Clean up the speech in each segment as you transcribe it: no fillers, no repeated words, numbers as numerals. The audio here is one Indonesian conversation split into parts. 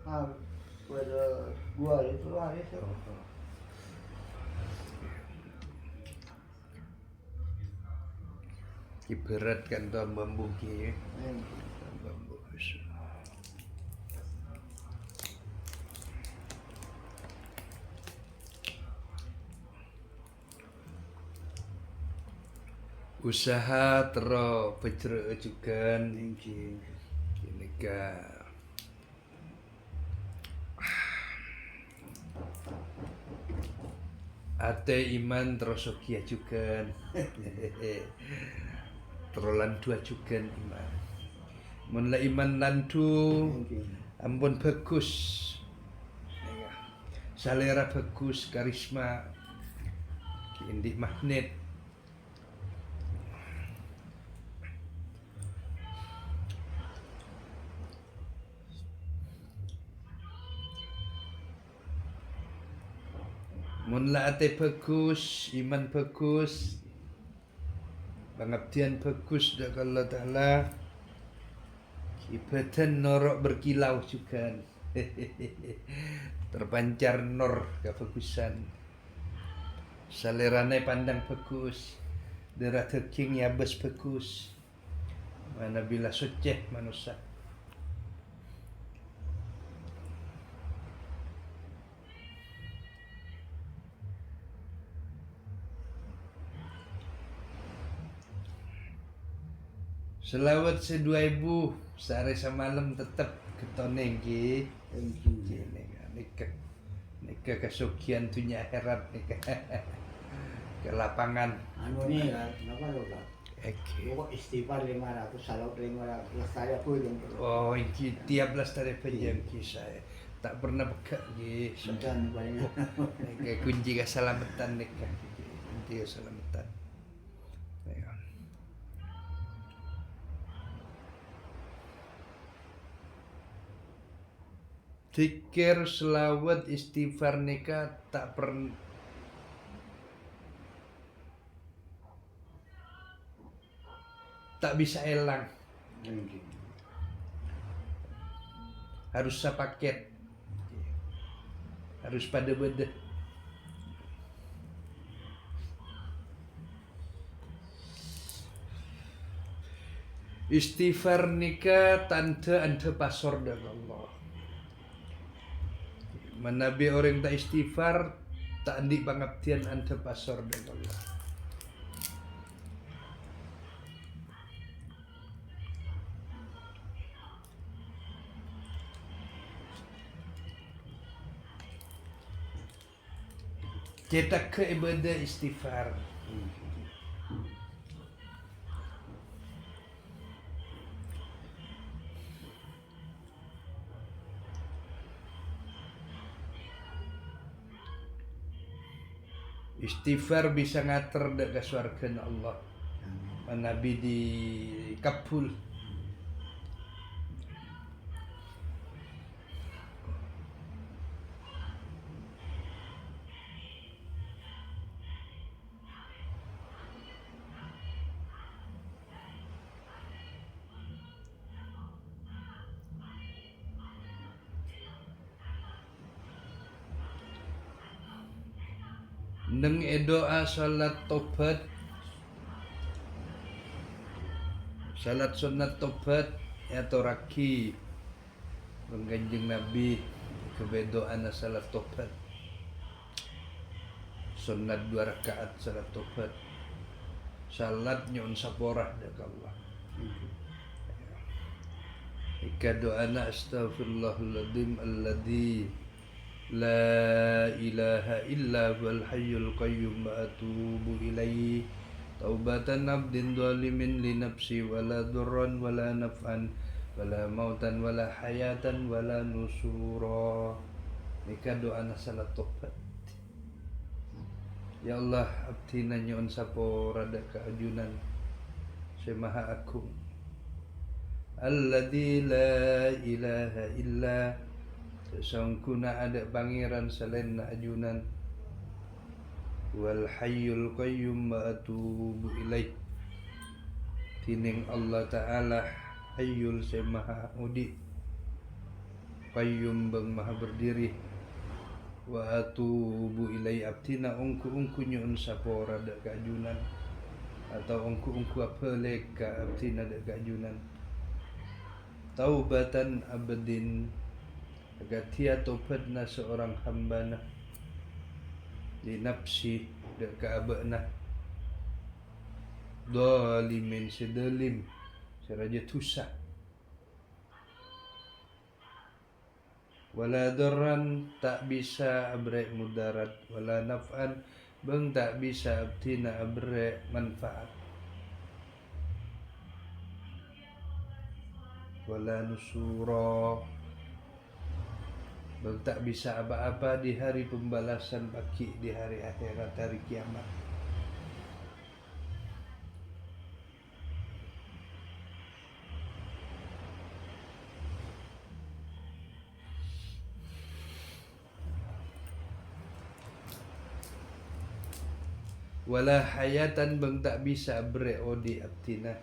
pada gua itu hari itu. Ibarat kan bambu ki. Bambu. Usaha tero pejrejukan Inci. kini ka ate iman terus ajukan terolan dua ajukan iman mun la iman landu ampun bagus selera bagus karisma indik magnet mun la ate bagus iman bagus pengabdian bagus dak Allah Ta'ala ibadah norok berkilau juga terpancar nor kebagusan salerane pandang bagus darah daging yabes bagus mana bila suceh manusia selawat se-2000 sehari semalam tetap ketoneng ki nikah kesugihan dunia akhirat nikah ke lapangan Anu nih kan, kenapa lo kan? Pokok istighfar 500, salawat 500, lestari aku yang perlu. Oh, iki tiap lestari panjang kisah tak pernah bekak ki Sudan banyak. kayak kunci keselamatan nikah kunci keselamatan. Zikir, selawat, istighfar nikah tak pernah tak bisa elang, harus sepaket, harus pada beda. Istighfar nikah tanda anda pasor dengan Allah. Menabi orang tak istighfar tak andi pengabdian anda pasor dengan Allah. Cetak ke ibadah istighfar. Istighfar bisa ngater dak surga Allah. Nabi di Kabul. Neng doa salat tobat, salat sunat tobat atau raki Kanjeng Nabi kebedoan salat tobat sunat 2 rakaat salat tobat salat nyon saporah dak Allah ika doana astaghfirullahaladzim alladzi la ilaha illa huwal hayyul qayyum wa atubu ilaihi taubatan abdin zalimin li nafsi wala durran wala naf'an wala mautan wala hayatan wala nusura. Nika doa salat tobat. Ya Allah abdi nanyon sapo rada keajunan semaha agung alladzi la ilaha illa sesungguhnya ada pangeran selain ajunan wal hayyul qayyum wa atubu ilaih tining Allah Ta'ala hayyul semaha udi qayyum bang maha berdiri, wa atubu ilai abtina ungku nyun sapora dak kajunan, atau ungku apa leka abtina dak kajunan, taubatan abadin agatia tobatna seorang hambana, li nafsi dak kaabana, dolimin sedalim seraja tusah, wala darran tak bisa abrek mudarat, wala naf'an bang tak bisa abtina abrek manfaat, wala nusura bang tak bisa apa-apa di hari pembalasan baki, di hari akhirat, hari kiamat. Wala hayatan bang tak bisa bre odi abtina,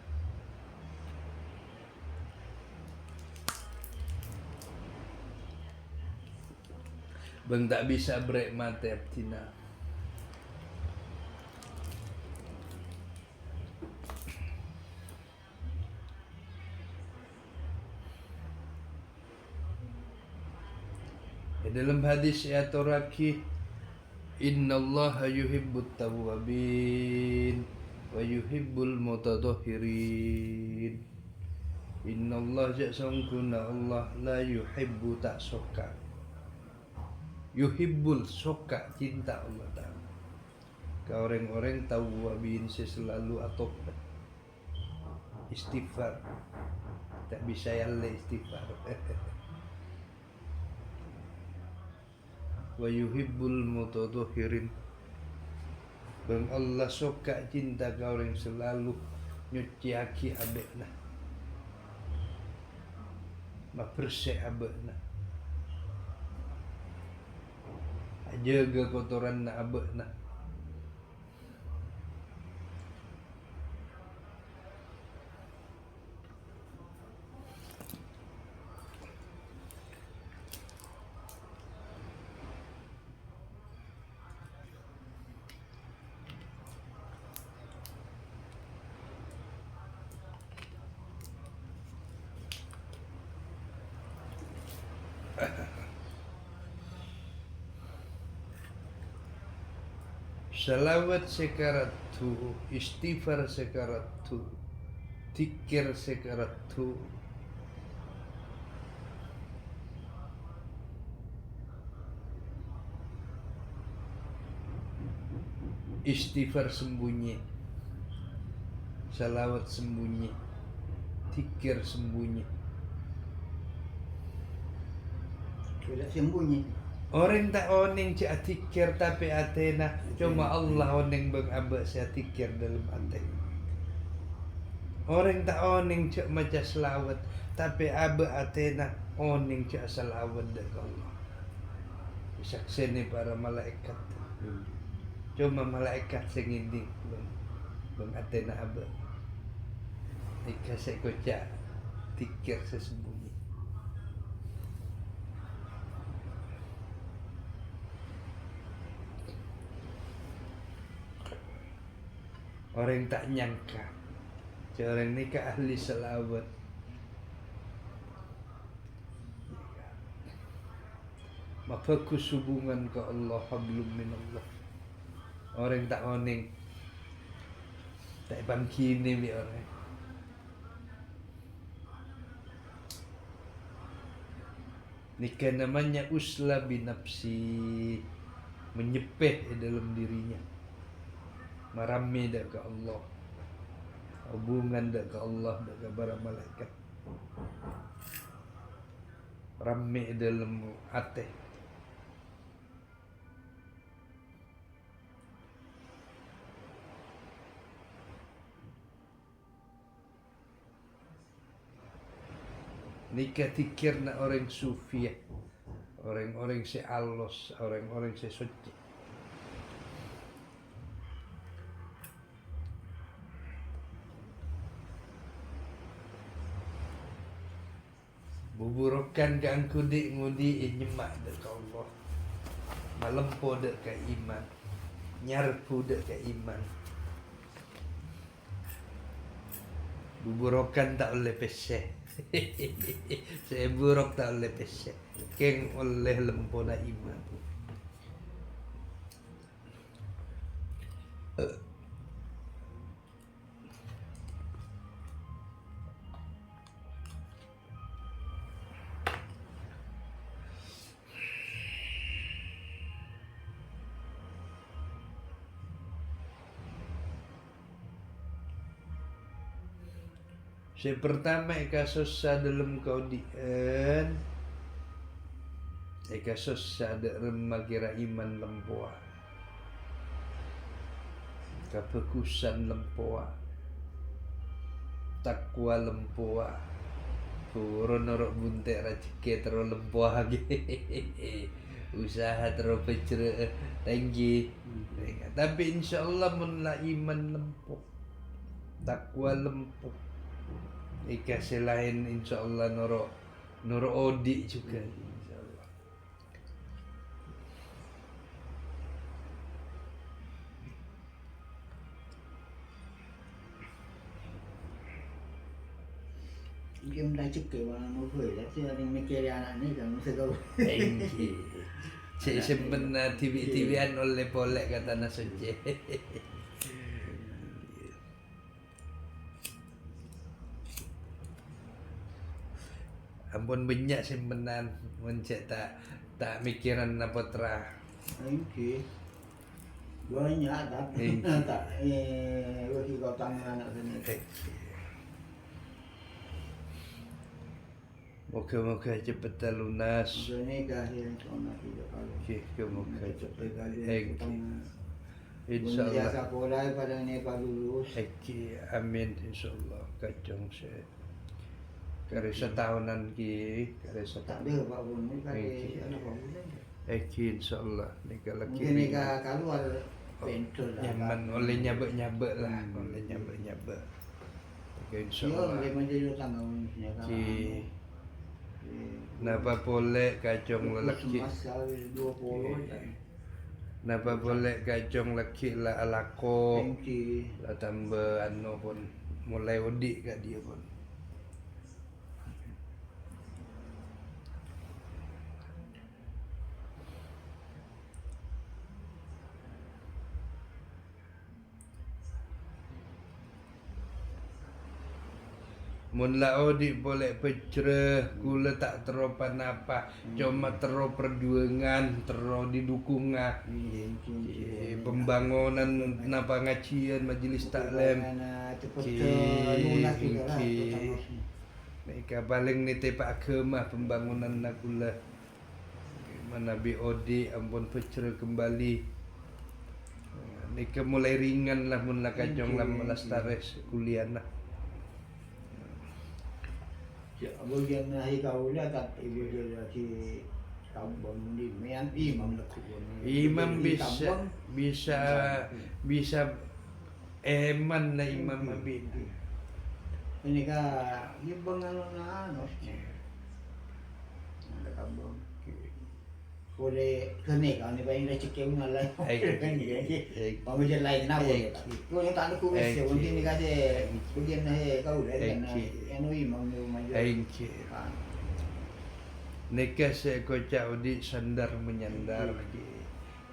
bang tak bisa bre mate abtina. Dalam hadis ya toraki, innallaha yuhibbut tawwabin wa yuhibbul mutatahhirin. Innallah jasangkuna Allah la yuhibbu tak suka, yuhibbul suka cinta Allah Ta'ala ke orang-orang tawwabin, selalu atau istighfar, tak bisa yalle istighfar. Wa yuhibbul mutatahhirin, bang Allah suka cinta ke orang selalu nyuci aki abekna, bersih abekna, jaga kotoran na abekna. Salawat sekaratu, istighfar sekaratu, tikir sekaratu, istighfar sembunyi, salawat sembunyi, tikir sembunyi. Tidak sembunyi. Orang tak oning cak tikir tapi atena, cuma Allah oning bang abak saya tikir dalam hati. Orang tak oning cak maca selawat tapi abak atena oning cak selawat dari Allah. Saksini para malaikat. Cuma malaikat senginding bang atena abak. Ika sekocak tikir sesembunyi. Orang tak nyangka, orang ni ke ahli selawat. Mafokus hubungan ke Allah, hablum minallah. Orang tak oning, tak bangkini bi orang. Nikah namanya usla binafsi, menyepeh dalam dirinya. Marami dak ke Allah, hubungan dak ke Allah, dak ke para malaikat, rame dalam hati. Nikah tikir na orang sufi, orang-orang si alos, orang-orang si suci. Buburokan ke angku dik ngudi nyemak dek ke Allah. Malempo dek ke iman. Nyarpu dek ke iman. Buburokan tak oleh peseh. Saya buruk tak oleh peseh. Keng oleh lempo na iman. Saya pertama kasus dalam kau dien. Kasus ada remagira iman lempoa. Kepekusan lempoa. Takwa lempoa. Turun norok buntek racike terus lempoa lagi. Usaha terus pecere tinggi. Tapi insyaallah mun la iman lempoa. Takwa lempoa. Kasih lain insyaallah noro odi juga insyaallah. Dia mendacik ke mana mau boleh, tapi ada yang mikir anak ni kan mesti kau. Engki. Cik sebenar TV-TVan oleh polek kata nasuci. Ampun banyak simpenan mencet tak mikiran apa terah. Engki. Banyak tapi tak bagi kau tangan anak sini. Moga-moga cepat lunas. Ini kahir kona tidak kalau. Moga cepat. Insyaallah. Insyaallah. Sekolah pada ni kalau lulus. Amin insyaallah. Kacung saya. Kare setahunan ki, kare Tak setahun. ada Pak Bun ni kali anak Pak Bun. Insyaallah nikah laki. Mungkin nikah keluar pentul lah. Nyaman oleh nyabek lah, oleh nyabek. Insyaallah. Dia menjadi tanggung jawab. Ki napa boleh kacung lelaki. Napa boleh kacung lelaki lah alako. Lah tambah anu pun mulai odik kat dia pun. Mun la odik boleh pecere, gula tak teropan apa, cuma tero perjuangan, tero didukungan. Pembangunan napa ngajian majelis taklim. Mereka paling ni tepak agama pembangunan nakula. Mana bi odik ampun pecere kembali. Nika mulai ringan lah mun la kajong lah melastares kuliah lah. Bagian nahi kau lihat tak ibu dia lagi kampung di Mian imam lakukan. Imam bisa eman na imam abid. Ini kan dia bangalan anosnya. Ada kampung. Boleh kene kan ni bayi dah cekeng ngalai. Kan dia. Pamu je lain na boleh. Kau yang tak ada kuis ya, mungkin ni kasi bagian nahi kau dah kan. Anu imam ni maju. Engki. Nikah saya kocak udik sandar menyandar lagi.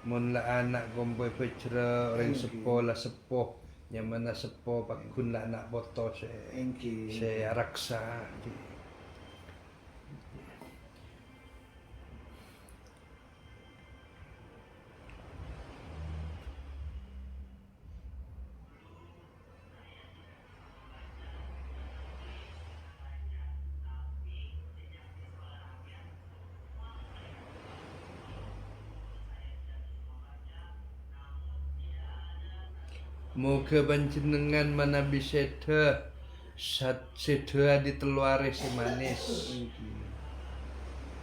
Mun la anak kompoy pecera orang sepo lah sepo. Yang mana sepo pakun lah anak boto saya raksa. Moga panjenengan mana bisa setha diteluare semanis.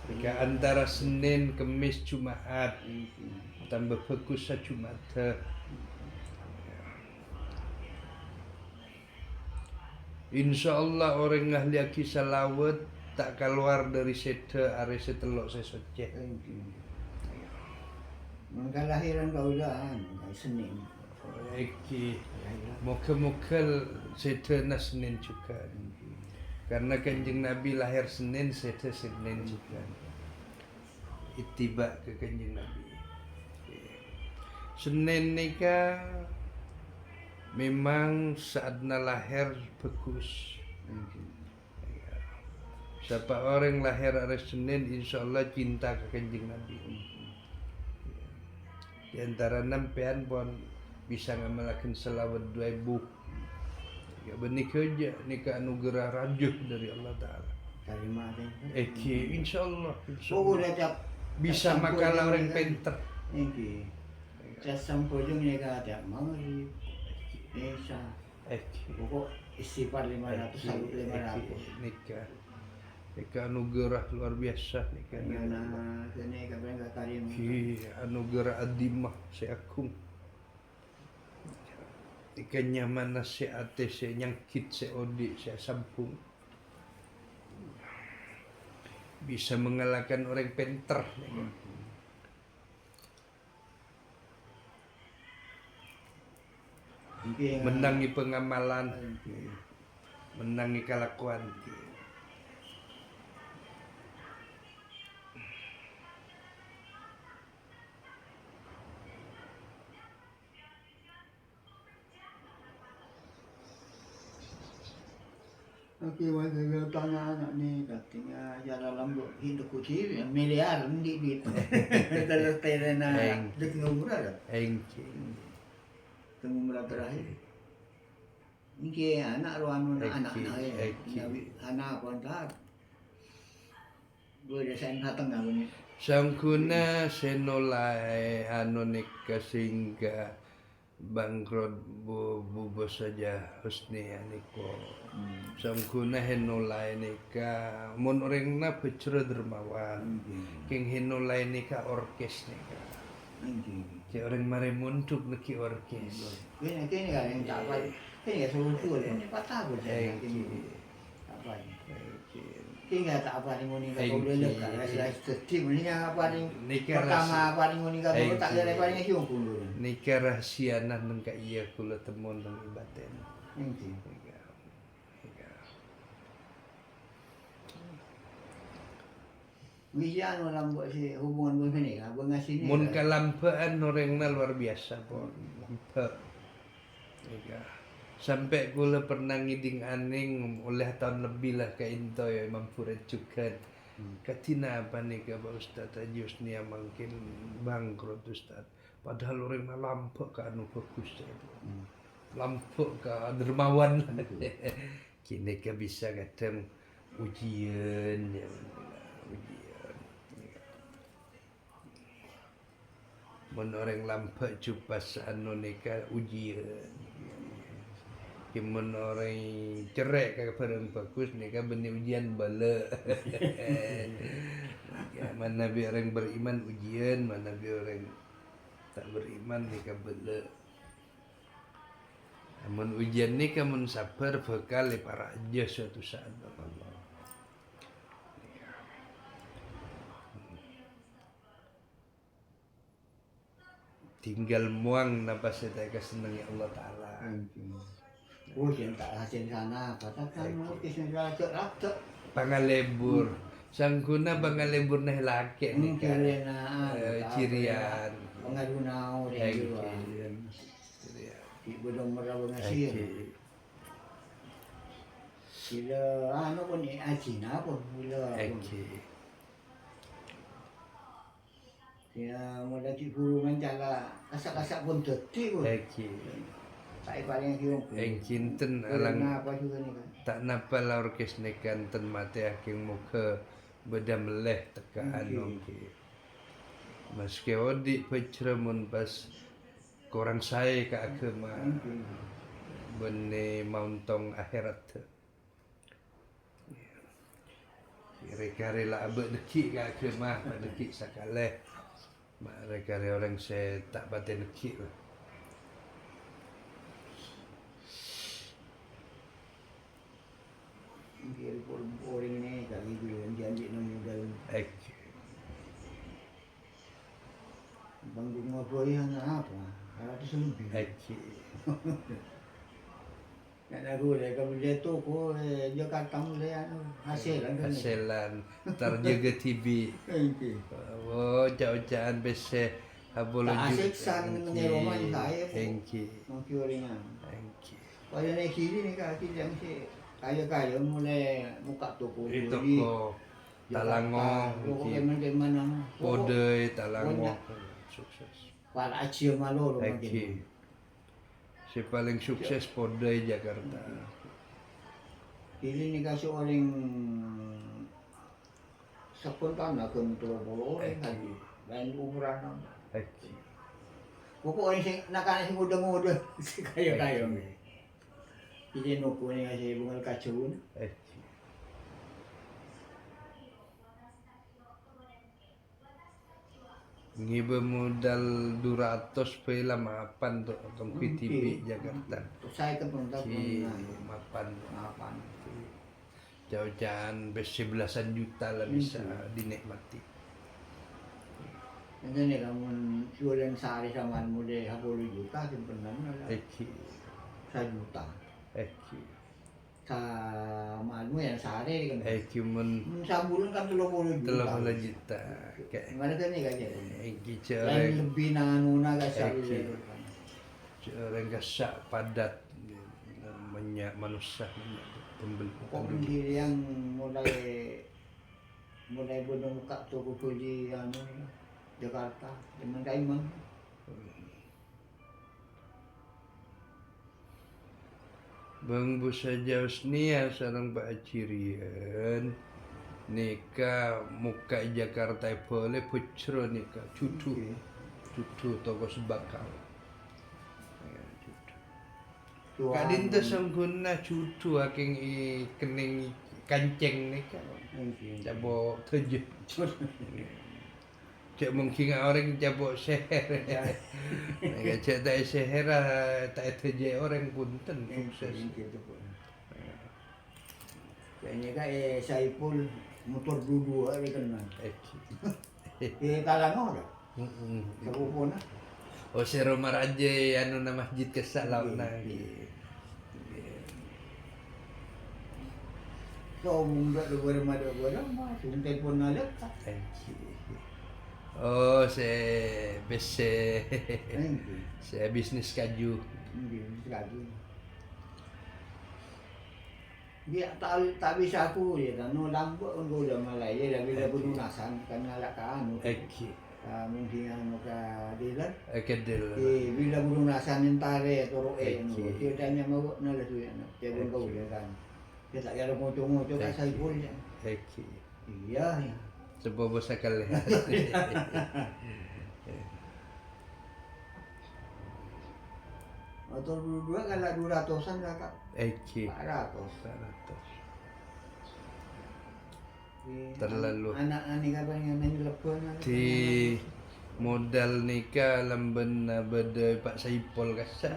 Jika antara Senin, Kemis, Jumaat tambah bagus Jumat. Insyaallah orang ahli kisah lawat tak keluar dari sete are setelok sesoceh. Kelahiran kau dah hari Senin. Eki moga-moga sete na Senin juga. Karena Kanjeng Nabi lahir Senin, sete Senin juga. Ittiba ke Kanjeng Nabi. Senin nikah memang saat lahir bagus. Siapa orang lahir hari Senin, insya Allah cinta ke Kanjeng Nabi. Di antara nampian pun bisa ngamalkan selawat 2000. Ya benih kerja nikah anugerah rajuh dari Allah Taala. Terima Eki insya Allah. Oh udah tiap Bisa makalah orang pinter. Eki. Tiap sampujung ni tiap maghrib. Isya. Pokok istighfar 500 salut 500. Nikah anugerah luar biasa nikah. Karena kene kapan karim. Anugerah adimah seagung. Ikannya mana se ate se nyangkit se odi se sampung. Bisa mengalahkan orang pinter. Menangi pengamalan, menangi kelakuan. Okey, warga tanya anak ni katanya jalan lambuk hidup kucing miliar di terus terena dengan umrah dah. Tengah umrah terakhir. Ini anak ruang anak anak pun tak. Boleh saya datang apa ni? Sangkuna senolai nikah sehingga bangkrut bubu saja husni aniko. Sangkuna henolai nikah mun orang na pecera dermawan. King henolai nikah orkes nikah. Kayak orang mare muntuk neki orkes. Ini kan yang tak apa. Ini ya suruh ini patah pun saya. Apa ni? Kini tak apa ni muni kau boleh lekat. Saya sedih muni apa ni? Pertama apa ni muni kau tak ada apa ni hiung pun dulu. Nikah rahasia nan nengka iya kula temun nang ibaten. Bisa orang buat si hubungan pun ni kan, buat ngasih ni. Mun kalampaan orangna luar biasa pun. Lampa. Sampai kula pernah ngiding aning oleh tahun lebih lah ke Intoy mampu recukan. Katina apa nih ke Pak Ustaz Haji Husni mungkin bangkrut Ustaz. Padahal orang lampu ke anu bagus lampu ke dermawan. Kini ke bisa kadang ujian ya. Mun orang lampu cupas anu nikah ujian. Kimun orang cerai ke barang bagus nikah benih ujian bala. Ya, mana bi orang beriman ujian, mana bi orang tak beriman nikah bala. Namun ujian ni kamun sabar bakal para aja suatu saat Allah. Tinggal muang napa saya kesenangi Allah Taala. Oh, yang tak hasil sana, katakan kisah rakyat. Pangalebur, sangkuna pangalebur nah laki ni kan. Cirian. Pengadunau dia juga. Ibu dong meraba ngasih. Sila anu pun ni Cina pun bila. Ya, mula di guru mencala kasak-kasak pun detik pun. Tak paling hiung. Kinten alang tak napa la orkes nekan ten mate aking muka beda meleh teka anu ki. Meski odi pecremun pas korang saya ke agama bene mauntong akhirat. Kira-kira lah abek deki ke agama deki sakaleh. Mereka orang saya tak batin deki lah. Kiri orang ini kali dulu yang janji modal Eki. bang bunga goyang apa? 100 lebih. Eki. Nak lagu dia kalau dia tu ko Jakarta mulai hasilan kan. Hasilan terjaga TV. Okey. Oh, jauh-jauhan bese habolo Tak asyik san dengan rumah saya. Eki. Mungkin orangnya. Eki. Kalau naik kiri ni kaki yang si kaya-kaya mulai buka toko. Itu ko Talangong, Toko mana. Podey, Talangong. Sukses. Para acio malo Eki. Si paling sukses Podey Jakarta. Kiri ni kasi orang spontan nak kontrol orang tadi. Lain umuran. Eki. Pokok orang sing nak si muda-muda si kaya-kaya ni. Jadi nuku ni kasi bungal kacun. Eki. Ngiba modal 200 pela mapan tu tong PTP Jakarta. Saya kan pun tak Ki pernah mapan apa. jauh-jauhan belasan juta lah bisa dinikmati. Yang ni kamu jualan sehari sama mulai 10 juta sebenarnya lah. Eki. 1 juta. Eki. Sama yang sehari kan. Eki mun Sebulan kan 30 juta. 30 juta. Kayak Mana kan ni kaje. Eki Lain cereng lebih nanu naga Eki. sehari. cereng gasak padat banyak manusia banyak pembeli. Kok sendiri yang mulai buka toko di anu Jakarta, dengan Kaiman. Bang busa jaus nia sarang Pak Acirian nika muka Jakarta boleh pucro nika cucu toko sebakal. Kadinta sangguna cucu aking kening kanceng nika. Jabo tujuh. Cak mungkin orang jabo seher. Cak tak seher tak tujuh orang punten sukses. Kayaknya kan Saipul motor dua hari kena. Eki. Talango dah. Terupun lah. Oh si Roma Raja anu na masjid kesak laut na. So mungkin dua mah suntai pun ada. Oh si bese si bisnis kaju. Lagi. Dia tak bisa aku dia kan no lambat pun udah malai dia bila pelunasan kan ala anu. Eki. Mungkin anu ka dealer. Kedel. Bila pelunasan entare atau roe Eki. dia tanya mau na lah tu ya. Dia pun kau dia kan. Dia tak ada moto-moto kat saya pun dia. Eki. Iya. Sebab bosa kali. Motor dua kalau 200-an lah kak. Eki. 400. Terlalu. Anak ni kan yang telepon. Di modal nikah lamben beda Pak Saipul kasak.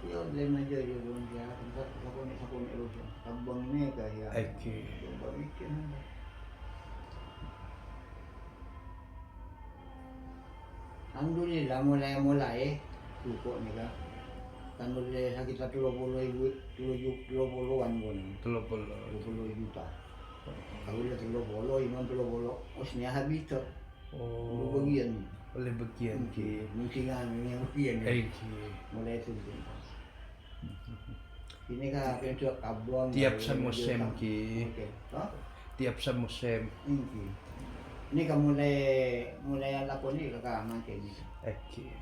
Yo lima aja dia belum dia. Aku ni terus. Abang ni kah ya. Eki. Coba bikin. Alhamdulillah mulai cukup ni kan. Kan boleh sakit 30,000 an pun. 20 juta. Kalau dia 30, imam 30. Osnya habis tu. Oh. Bagian. Oleh bagian ki. Mungkin yang bagian. Eki. Mulai tu. Ini kan untuk kabung. Tiap semusim ki. Okey. Ha? Tiap semusim. Ini kan mulai lakon ni kakak macam ni. Eki.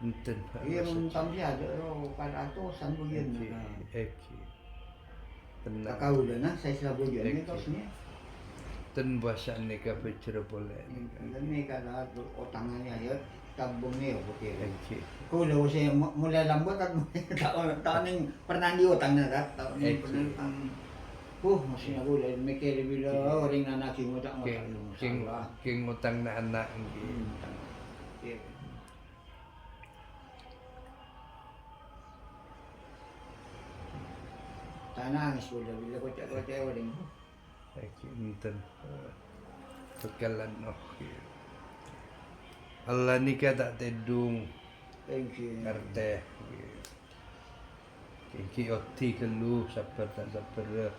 Enten. Ia mentang dia ada 400-an bagian. Eki. Tenang. Tak kau dah nah, saya sudah bagian ni kau sini. Ten bahasa nikah bicara boleh. Ini kan otangannya ya, tabung ni okey. Eki. Kau dah usah mulai lambat kan tak ni pernah di otang dah tak ni pernah Masih aku dah mikir bila orang anak kita tak king masalah. king utang na anak nggih. Ya. Tak nangis pula bila kocak-kocak orang. Iki enten. Bekalan nggih. Allah nikah tak tedung Thank you. karte. Iki oti kelu sabar tak sabar.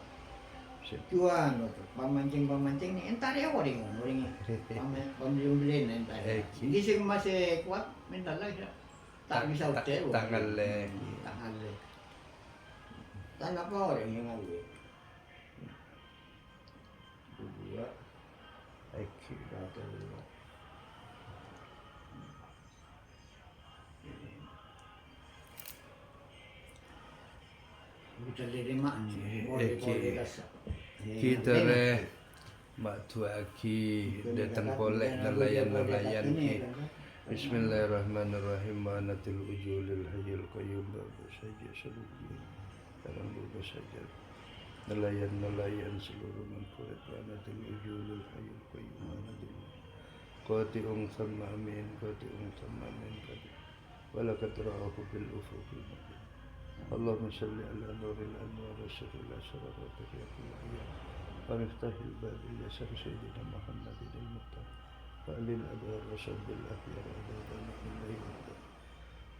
Tuan, pemancing ni entar ya orang. Pembeli entar. Ini sih masih kuat mental lah. Tak bisa hotel. Tak ngale. Tak ngale. Tak apa orang yang ngale. Dua. Iki Satu. Kita dari mana? Boleh rasa. kita re mak tua aki datang polek nelayan ki. Bismillahirrahmanirrahim. Manatil ujulil hayyul qayyum saja seluruh dalam buku saja nelayan seluruh manfaat. Manatil ujulil hayyul qayyum manatil qati'un sama amin qati'un sama amin walakat ra'ahu bil ufuqil mubin. Allahumma salli ala nuril anwar wa sirril asrar wa tariqil ayyam wa miftahil babil yasar sayyidina Muhammadin al-Muhtar wa alil adhar wa sabbil akhyar wa adhana billahi wa adhar.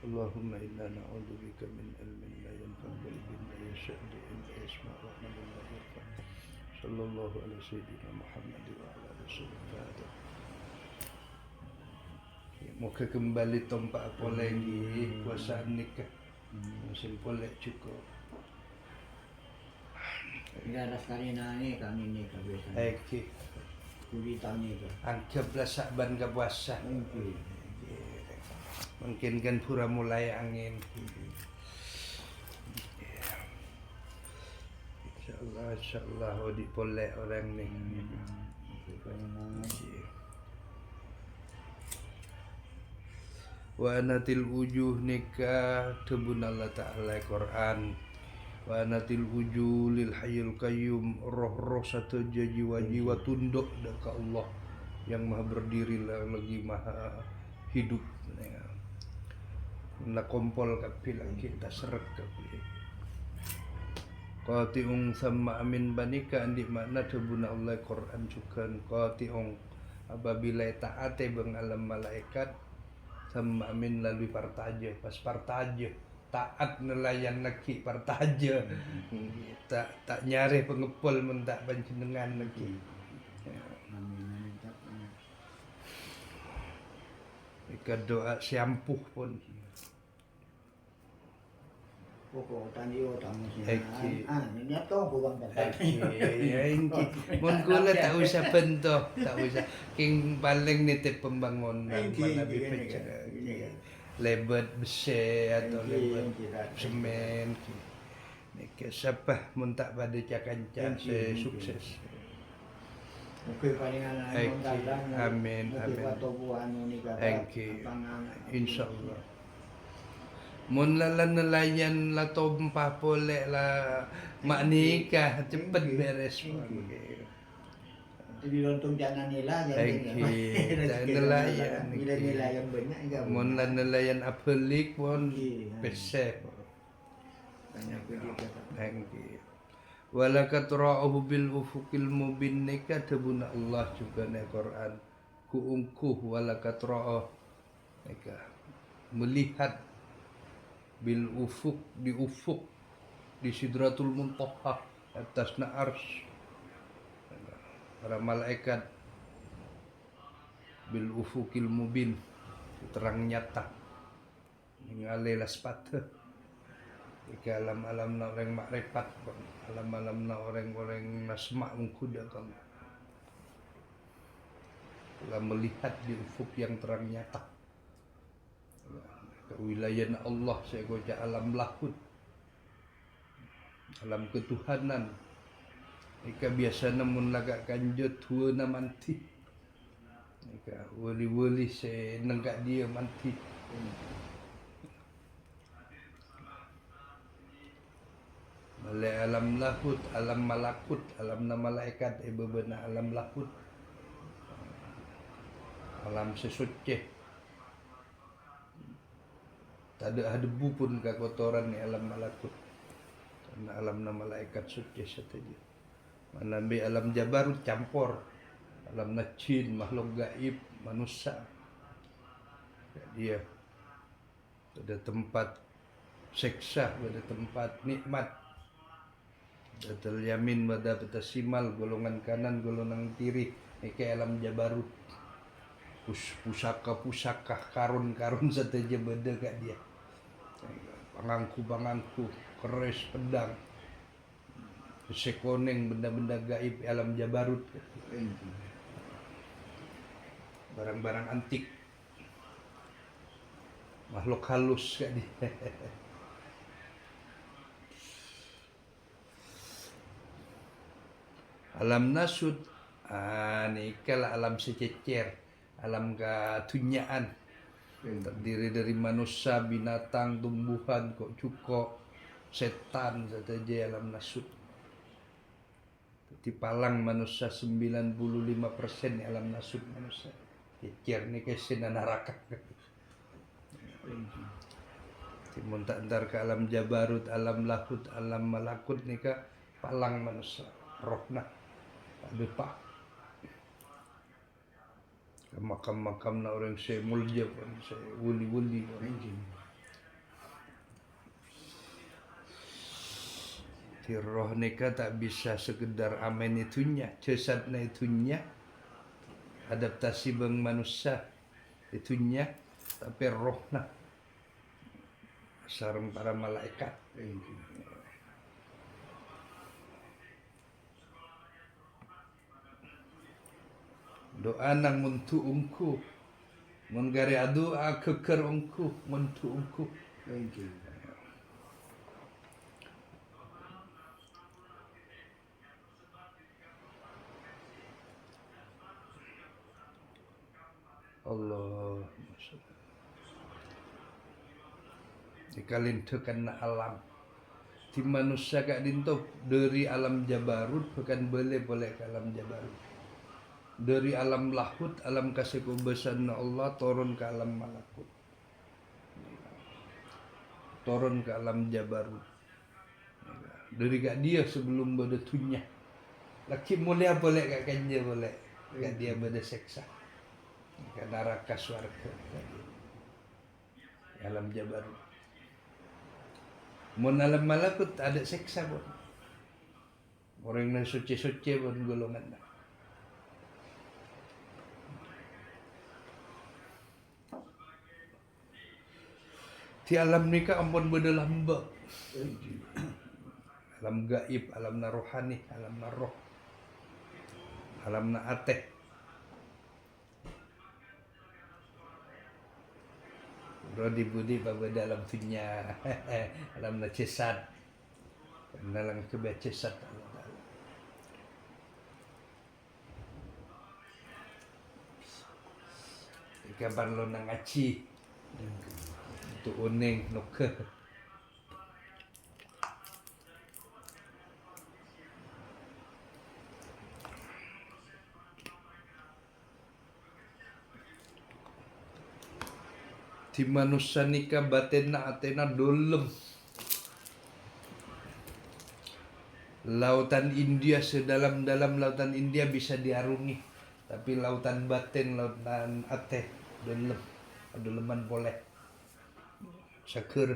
Allahumma inna na'udhu bika min ilmin la yanfa' wa ilmin la yasha'u in la yasma' wa amalin la yarfa'. Sallallahu ala sayyidina Muhammadin wa ala alihi wa Moga kembali tompak poleh nggih kuasaan nikah. Musim poleh cukup. Bila ada sekali nani kami ni kebiasaan. Iki Kuli tani tu. anggaplah Sa'ban ke puasa. Mungkin kan pura mulai angin. Insyaallah di poleh orang ni. Wa anatil wujuh nikah tebun Allah Ta'ala Quran. Wa anatil wujuh lil hayyul qayyum roh-roh satu jiwa-jiwa tunduk dekat Allah yang maha berdiri lagi maha hidup. Na kompol kapil kita seret kapil. Qati'ung sama amin banika andi makna tebun Allah Quran juga qati'ung apabila taate bang alam malaikat sama amin lalu partaja pas partaja taat nelayan lagi partaja tak nyari pengepul mentak panjenengan lagi. Ika doa siampuh pun. Pokok tani tamu sih. Eki. Ini tahu bukan tak. Mun kula tak usah bentuk, tak usah. King paling nitip pembangunan mana bipecah. Lebet besi atau lebet semen. Nek siapa mun tak pada cakancan sukses. Mungkin palingan Amin. Insyaallah. Mun lalan nelayan la tompah polek la mak nikah cepet beres. Jadi lontong jangan nila nelayan. Bila nelayan banyak enggak. Mun la nelayan apelik pun pesek. Banyak begitu. Nggih. Walakat ra'ahu bil ufuqil mubin nikah tebuna Allah juga nek Quran. Ku ungkuh walakat ra'ah nikah melihat bil ufuk di sidratul muntaha atas arsy para malaikat bil ufukil mubin terang nyata ningali laspata di alam-alam na orang makrifat alam-alam na orang-orang nasma mengkuda kan telah melihat di ufuk yang terang nyata kewilayahan Allah saya goja alam lahut alam ketuhanan ika biasa namun lagak kanjut tua na manti ika wali-wali saya nenggak dia manti Oleh alam lahut, alam malakut, alam na malaikat, bebenah alam lahut, alam sesuci. Tak ada debu pun ke kotoran ni alam malakut. Karena alam na malaikat suci saja. Mana ambil alam jabarut campur. Alam na jin, makhluk gaib, manusia. Dia ada tempat seksa, ada tempat nikmat. Datal yamin pada petasimal, golongan kanan, golongan kiri. Ini alam jabarut. Pusaka karun saja beda kat dia. Pangangku, keris, pedang, sekoneng, benda-benda gaib alam jabarut. Barang-barang antik, makhluk halus kat dia. Alam nasud, ni kalah alam sececer, alam ketunyaan, terdiri dari manusia, binatang, tumbuhan, kok cukok, setan saja alam nasud. Di palang manusia 95% alam nasud manusia. Cecer ni kesen neraka. Timun tak antar ke alam jabarut, alam lahut, alam malakut ni ke palang manusia, rohna. Ada pak makam-makam na orang saya mulia pun, saya wuli-wuli pun. Roh neka tak bisa sekedar amen itunya, cesadna itunya, adaptasi bang manusia itunya, tapi rohna sarang para malaikat. Doa nang muntu ungku, menggari doa keker ungku, muntu ungku. Allah dikalin tekan alam di manusia kak dinto dari alam jabarut bukan boleh ke alam jabarut, dari alam lahut, alam kasih kebesaran Allah turun ke alam malakut, turun ke alam jabarut. Dari kak dia sebelum berdetunya laki mulia boleh kak kanja boleh kak dia berdeseksa ke neraka swarga alam jabarut. Mun alam malakut ada seksa pun. Orang yang suci-suci pun golongan. Di alam nikah ampun beda lamba. Alam gaib, alam na rohani, alam na roh, alam na ateh. Rodi budi pada dalam dunia, alam na cesat, dalam kebecesat Allah Taala. Kapan lo nang ngaji, tu uning nuke. Di manusia nikah batena atena dolem. Lautan India, sedalam-dalam lautan India bisa diarungi, tapi lautan batin, lautan ateh dolem, doleman boleh. Syukur.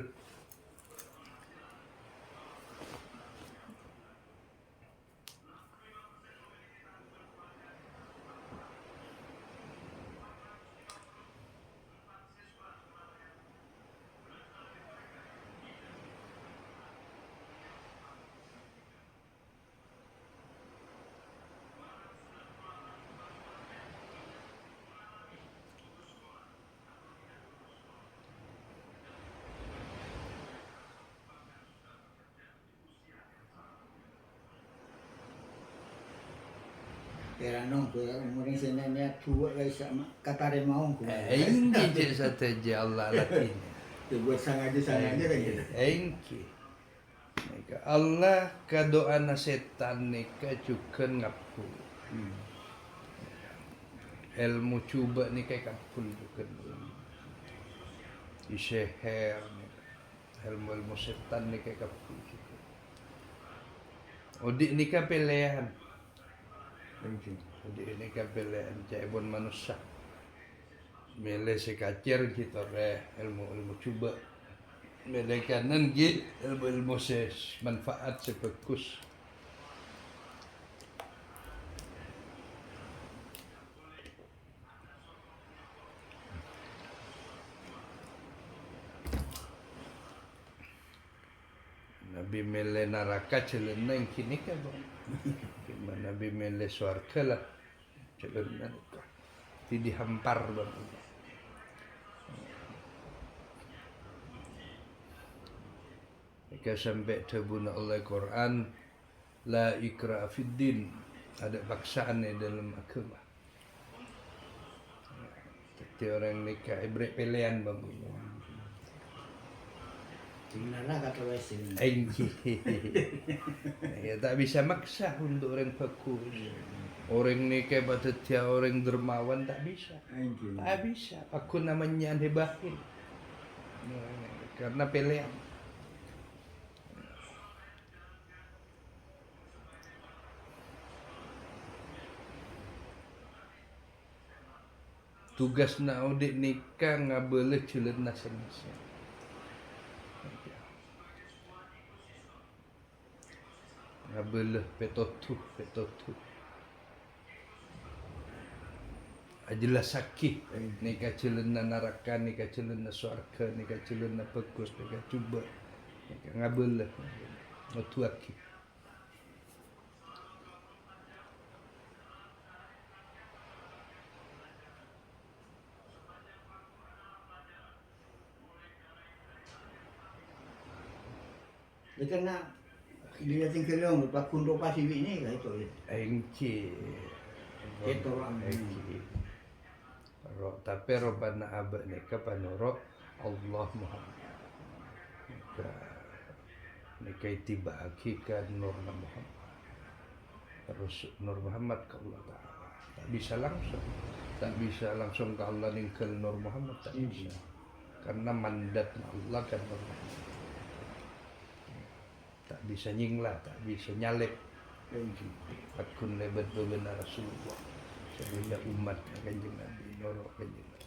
Kaya nong umuring sinanya tua guys sama katare mau ko. Engki je sateja Allah latih. Buat sangaja kan gitu. Engki. Nika Allah kadoana setan nika juga ngapul. Ilmu coba nika kapul juga. Iseher ilmu setan nika kapul juga. Odik nika pilihan. Odik nika pilihan caibon manusia. Mele sekacir kita ilmu coba. Mele kanan git ilmu ses manfaat sebagus. Nabi mele neraka celana yang kini kan bang. Nabi mele surga lah celana itu. Ti dihampar bang. Jika sampai tabuna Allah Quran, la ikra fiddin, ada paksaan dalam agama. Tapi orang nikah ibarat pilihan bang. Tinggallah kata Wesin. Ya tak bisa maksa untuk orang bagus. Orang nikah pada dia orang dermawan tak bisa. Tak bisa. Aku namanya hebahin. Karena pilihan. Tugas nak audit nikah ngabelah celet nasa-nasa. Ngabelah petotu. Ajalah sakit. Nikah celet neraka, nikah celet surga, nikah celet bagus, nikah cuba. Nikah ngabelah. Otu aki. Dia nak dia tinggal lepas kundo pasir ini kan itu. Engki. Itu orang. Roh tapi robana abad nikah panoro Allah Muhammad. Nikah itu bagikan Nur Muhammad. Terus Nur Muhammad ke Allah Ta'ala. Tak bisa langsung ke Allah ningkel Nur Muhammad tak bisa. Karena mandat Allah kan Nur Muhammad. Tak bisa nyinglah, tak bisa nyalek. Akun lebat benar Rasulullah. Sehingga umat kanjeng Nabi norok kanjeng Nabi.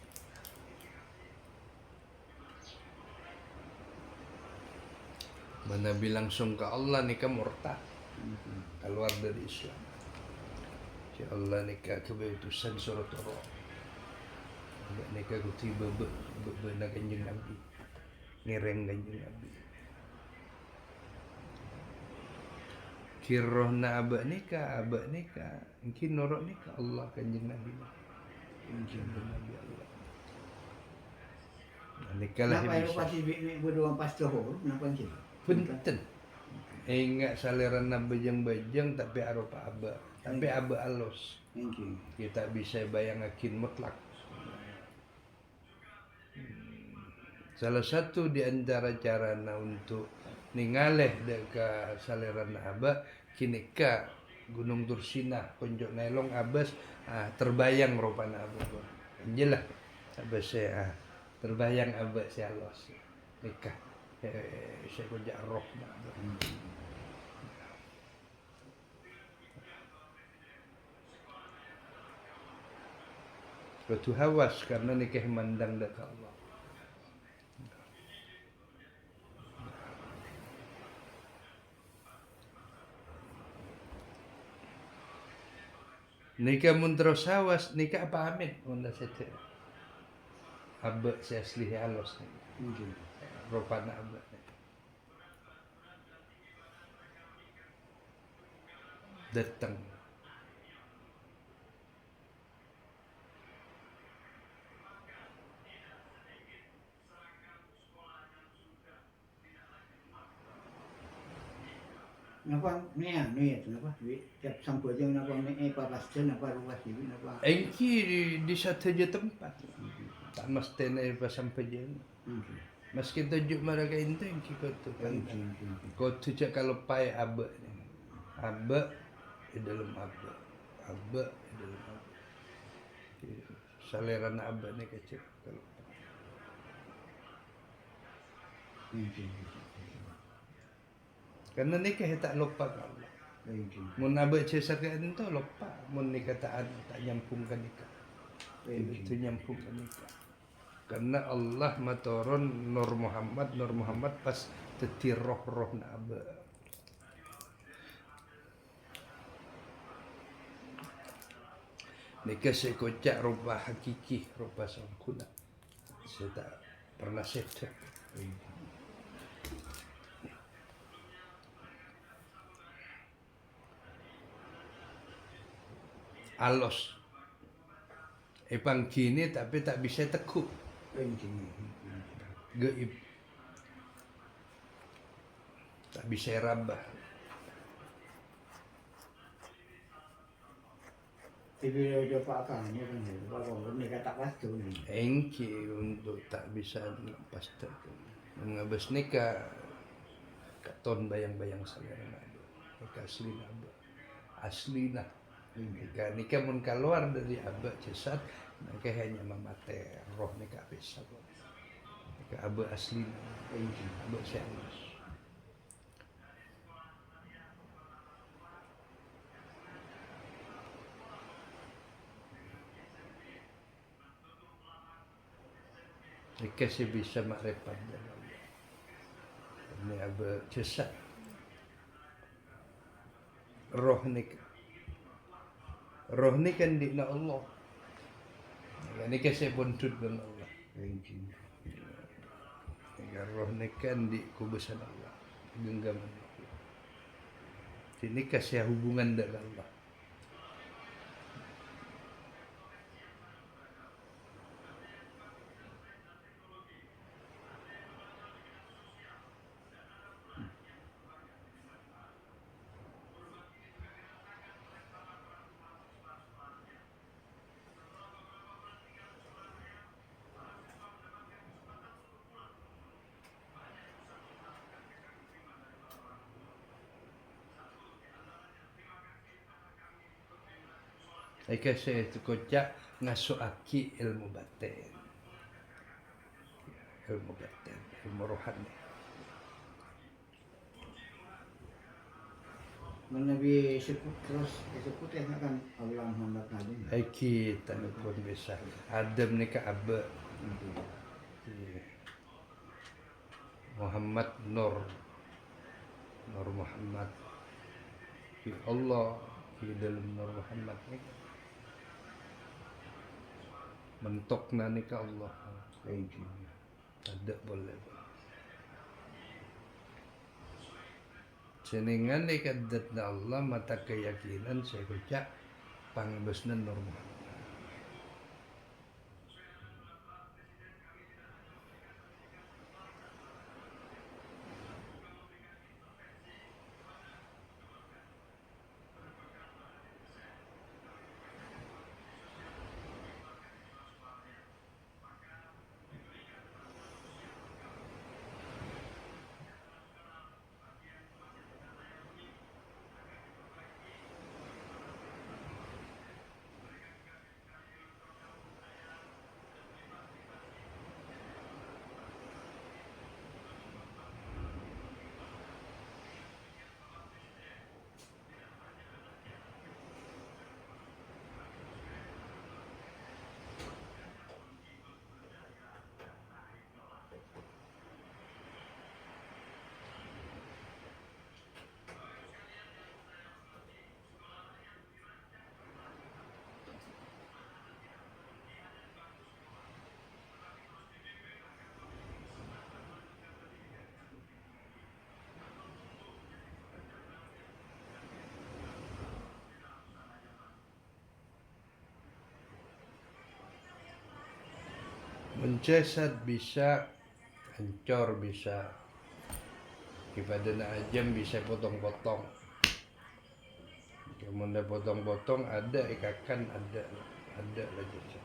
Nabi langsung ke Allah nikah murtad. Keluar dari Islam. Si Allah nikah kebetusan surat Ar-Ra'd. Nikah kutiba benar kanjeng Nabi. Ngereng kanjeng Nabi. Kirrohna abak nikah, mungkin norok nikah Allah kanjeng Nabi. Kanjeng Nabi Allah. Nikah lah Kenapa bisa. pasti berdua pas Johor? Kenapa sih? Punten. Ingat saliran bejeng-bejeng tapi arupa abak. Tapi abak alus. Kita bisa bayangakin mutlak. Salah satu di antara carana untuk ningaleh deka saliran abak kini ka Gunung Tursina konjok nelong abas terbayang rupana abak jelah abas saya terbayang abak saya los nikah saya konjak roh Batu hawas karena nikah mandang dekat Allah. Nikah muntros hawas, nikah apa amin? Unda sete. Abak saya asli halos nih. Ropana abak. Datang. Napa ni napa tiap sampai je napa ni pasien napa ruas ini napa. Engki di satu je tempat. Tak mesti naik pas sampai je. Meski tujuk mereka itu yang kikut tu kan. Kau tujuk kalau pai abe di dalam abe di dalam abe. Saliran abe ni kecil kalau. Karena nikah tak lupa Allah. Mun abe cesar kan tu lupa. Mun nikah tak nyampungkan nikah. Itu nyampungkan nikah. Karena Allah maturun Nur Muhammad pas teti roh na abe. Nikah saya kocak rupa hakiki, rupa sempurna. Saya tak pernah setep. Alos. Ipang kini tapi tak bisa tekuk. Gaib. Tak bisa rabah. Tapi dia Pak Kang ni kan dia. Bapak ni kata pastu ni. Engki untuk tak bisa lepas tu. Mengabas nikah katon bayang-bayang saya nikah asli abah. Asli lah. Nikah mun keluar dari abah cesat, nikah hanya memate roh nikah bisa. Nikah abah asli. Abah serius. Nikah si bisa makrifat dalam ini abah cesat. Roh ni kan di Allah. Ini kasih buntut dengan Allah. Roh ni kan di kubusan Allah, genggaman Allah. Ini kasih hubungan dengan Allah. Ika saya itu kocak ngasuh aki ilmu batin, ilmu rohani. Nabi sebut terus disebut yang akan Allah Muhammad Nabi. Iki tak pun bisa. Adam ni ke Abba. Muhammad Nur Muhammad. Fi Allah di dalam Nur Muhammad ni. Mentokna ni ke Allah. Ada boleh. Senengan ni kadat na Allah mata keyakinan saya kocak pangbesna Nur Muhammad. Mencesat bisa, hancur bisa, ibadah ajam bisa potong-potong. Kemudian potong-potong ada ikakan ada lah jasa.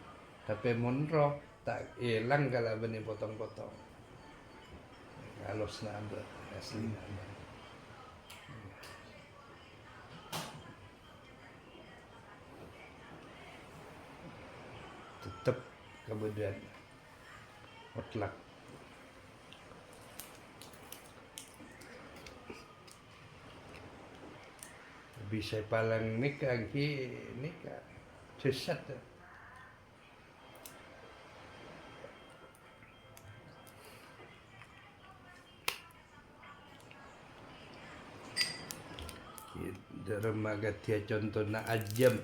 Tapi munroh tak hilang kalau benih potong-potong. halus nambah asli nambah tetap kemudian mutlak bisa palang nikah sesat dermaga dia contohnya ajam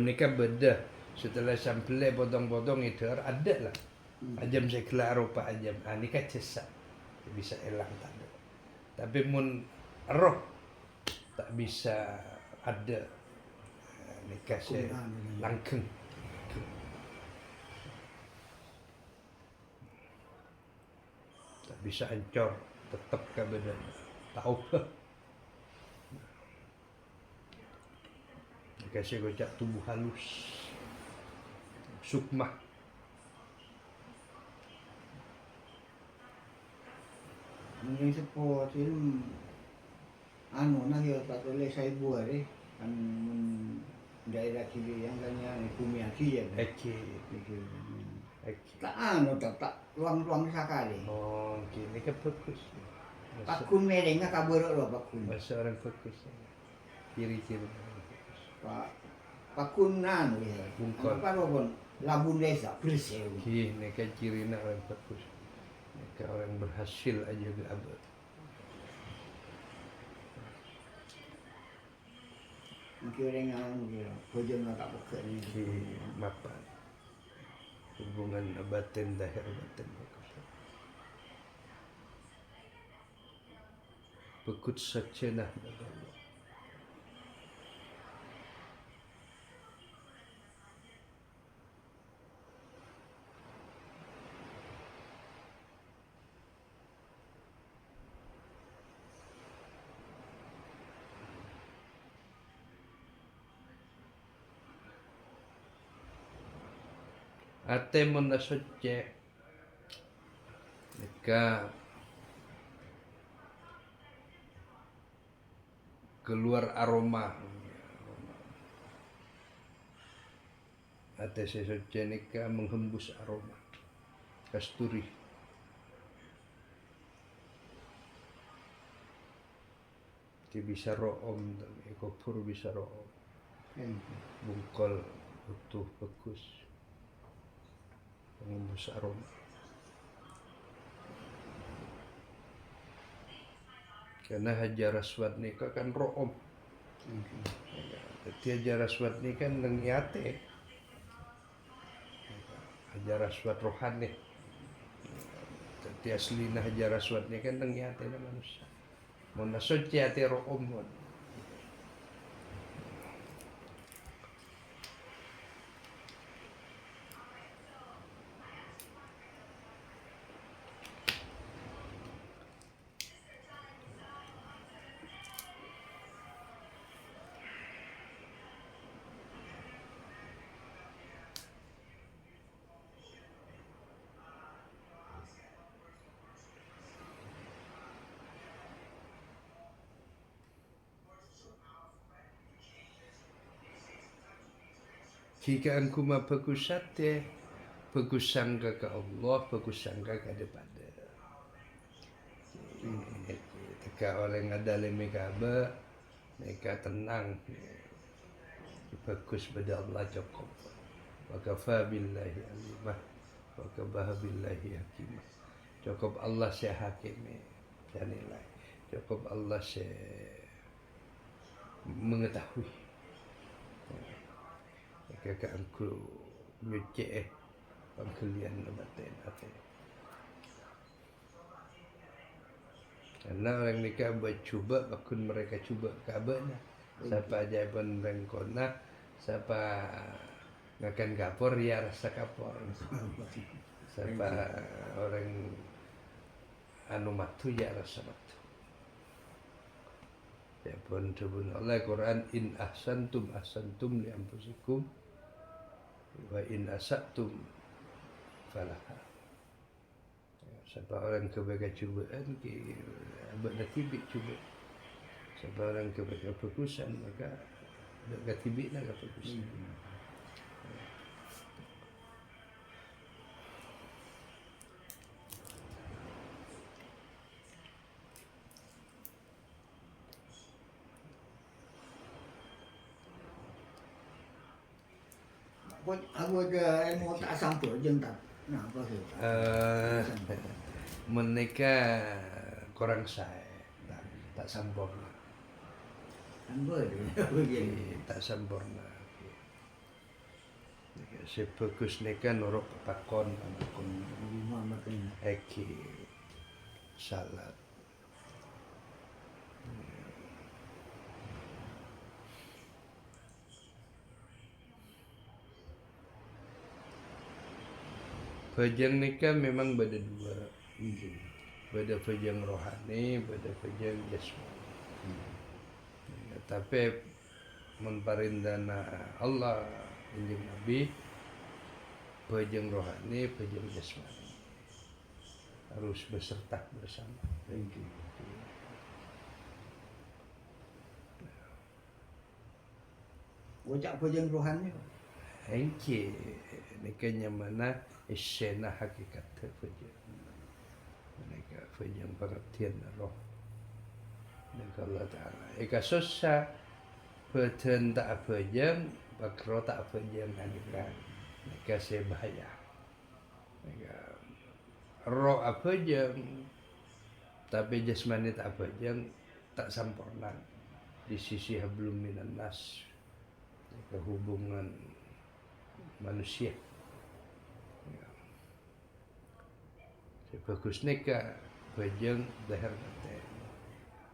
nikah beda setelah sampai potong-potong itu ada lah ajam saya kelar rupa ajam nikah sesat bisa elang tak ada tapi mun roh tak bisa ada nikah saya langkeng tak bisa ancor tetap kebedan tahu dikasih gocak tubuh halus sukmah Mungkin sepo film anu nah ya tak boleh saya buat kan daerah kiri yang kanya Kumiaki ya. Eki Tak anu tak ruang sakali. oh gini kan fokus Pakun merengnya kabur loh pakun. bahasa orang fokus ciri-ciri Pakun anu ya. Bungkol. Apa robon labun desa bersih. Ini kan cirinya orang fokus mereka orang berhasil aja gak abad Mungkin orang anu ya. Hujung tak buka ni. mapan hubungan batin dahir batin bekut sakcenah ate mun nasocce mereka keluar aroma ate sesocce nikah menghembus aroma kasturi ti bisa room ekopur bisa room bungkol utuh bagus menghembus aroma karena Hajar Aswad nikah kan room jadi Hajar Aswad nikah nengiate Hajar Aswad rohani jadi aslina Hajar Aswad nikah nengiate manusia mau nasocce ate room jika engkau bagus sate, bagus sangka ke Allah, bagus sangka ke daripada. Ketika orang ada mereka tenang, bagus pada Allah cukup. Wa kafa billahi alimah, wa kabaha billahi hakimah. Cukup Allah saya hakim dan nilai. Cukup Allah saya mengetahui. Kakak aku nyuci pangkelian batin hati. Karena orang nikah buat cuba, bakun mereka cuba kabanya. Siapa aja pun rengkona, siapa ngakan kapur ya rasa kapur. Siapa orang anu matu ya rasa matu. Ya pun sebut Allah Quran in ahsantum li anfusikum wa in asatum falaha. Siapa orang kebagai cubaan abad dah tibik cuba. Siapa orang kebagai fokusan maka dah tibik lah fokusan. Aku ada ilmu tak sampai je tak. Nah, apa tu? Menika kurang saya tak sempurna. Sampai je. Begini. Tak sempurna. Si fokus ni kan nurut takon Lima makan. eki salat. Fajang ni kan memang beda dua. Beda fajang rohani, beda fajang jasmani. Tapi memparindana Allah injing Nabi fajang rohani, fajang jasmani harus beserta bersama. Wajak pejang rohani. Engki nikahnya mana isyana hakikat fajang. Mereka fajang pengertian roh. Dan Allah Ta'ala. Ika susah Perten tak apa jeng, bakro tak apa jeng kan. Mereka saya bahaya. Mereka roh apa jeng, tapi jasmani tak apa jeng, tak sempurna di sisi hablum minan nas. Mereka hubungan manusia. Bagus nikah, pejeng dahar batin,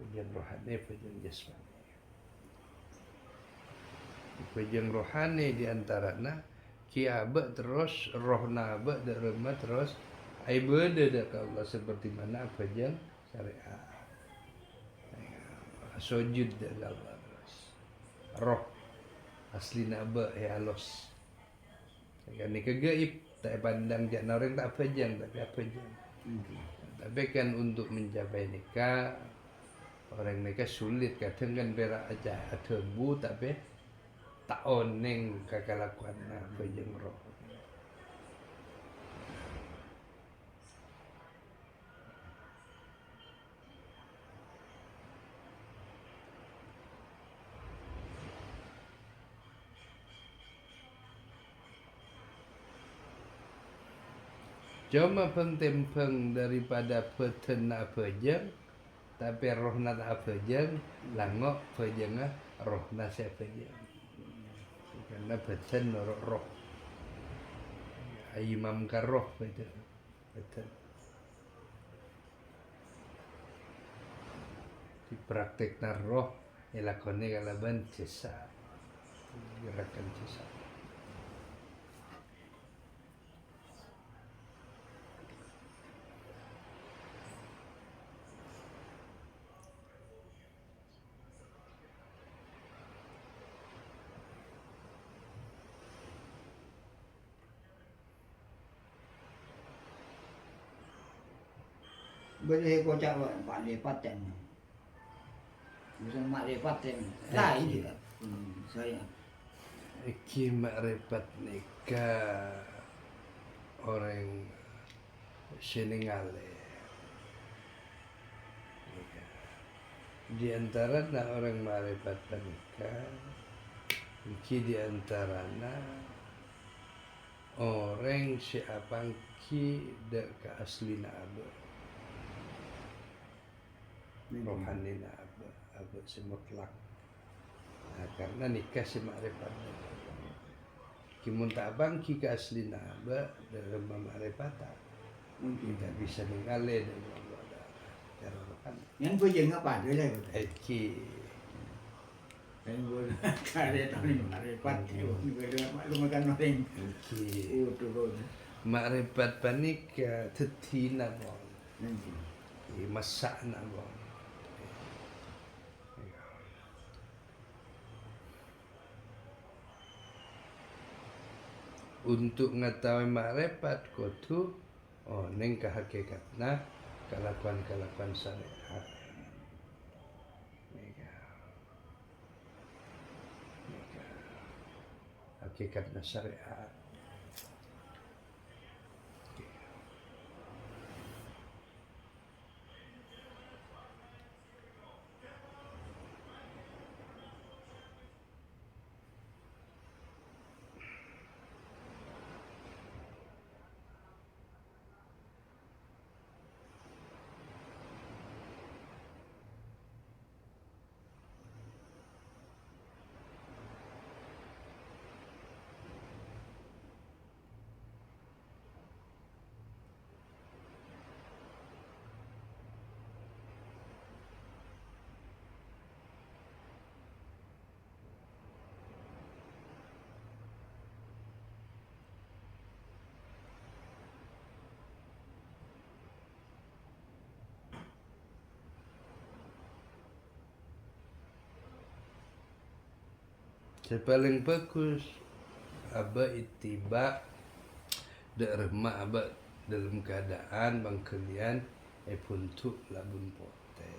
pejeng rohani, pejeng jasmani. Pejeng rohani di antarana kiabat terus rohna ba derema terus ai beda dak Allah seperti mana pejeng syariat. Sujud dak Allah terus. Roh aslina ba ya alos. Kan ni kegaib tak pandang jak orang tak pejeng tapi apa jeng. Tapi kan untuk mencapai nikah orang nikah sulit kadang kan berak aja ada bu tapi tak oneng kakalakuan pejeng roh. Cuma pentempeng daripada petena pejeng tapi rohna tak pejeng langok pejengah rohna saya pejeng. Karena beten roh imam roh beten di praktek roh elakone kalaban cesa gerakan cesa. Boleh kocak Pak Lepaten. Bisa Mak Lepaten. Lain juga. Saya. Iki makrifat nikah orang Senegale. Di antara orang makrifat nikah, iki di antarana orang siapa ki dak keaslina abad. Rohani na abad semutlak. Nah, karena nikah si makrifat. Kimun tak bangki ke asli naba dalam makrifat. Tidak bisa mengalir dengan Allah cara rohani. Yang pejang apa dia lah. Eki. Yang boleh kare tahun makrifat. Maklum makan orang. Eki. Turun. Makrifat panik tetina bol. Masak na bol. Untuk mengetahui makrifat kudu Oh ning hakikatna kelakuan syariat. Nika hakikatna syariat. Yang paling bagus aba ittiba derma aba dalam keadaan bangkelian puntuk labun pote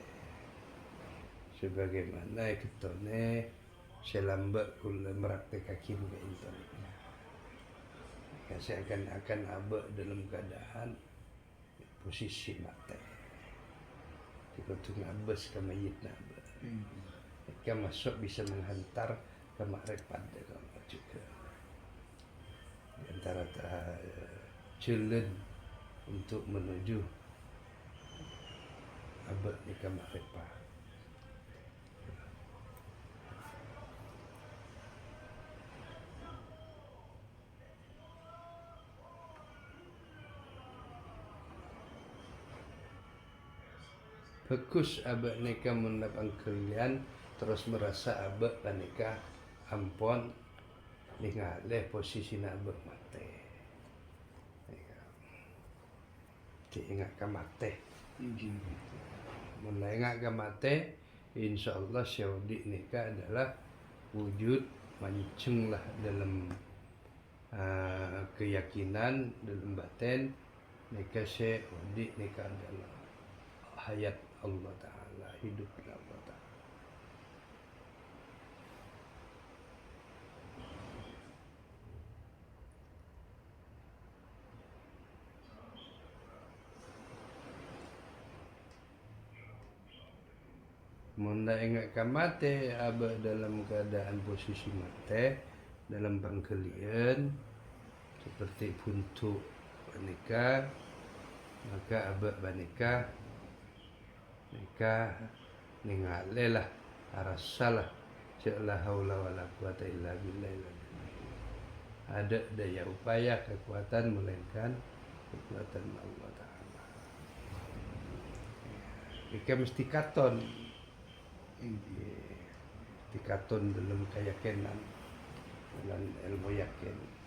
sebagaimana ketone selamba kula meraktek ke internet kasih akan aba dalam keadaan posisi mate dikutuk ngabes ke mayit naba mereka masuk bisa menghantar ke makrifat juga di antara jalan untuk menuju abad nikah makrifat. Bagus abad nikah mendapat kalian terus merasa abad nikah ampon ningali posisi abad mate. Diingat ke mate. Mulai ingat ke mate, insyaallah syahudi nikah adalah wujud mancung lah dalam keyakinan dalam batin nikah syahudi nikah adalah hayat Allah Ta'ala, hidup Allah Ta'ala. Munda ingat mate aba dalam keadaan posisi mate dalam bangkelian seperti untuk nikah, maka aba banikah nikah ningalelah arasalah la haula wala quwata illa billah. Ada daya upaya kekuatan melainkan kekuatan Allah Ta'ala. Ika mesti katon dikaton dalam keyakinan dan ilmu yakin.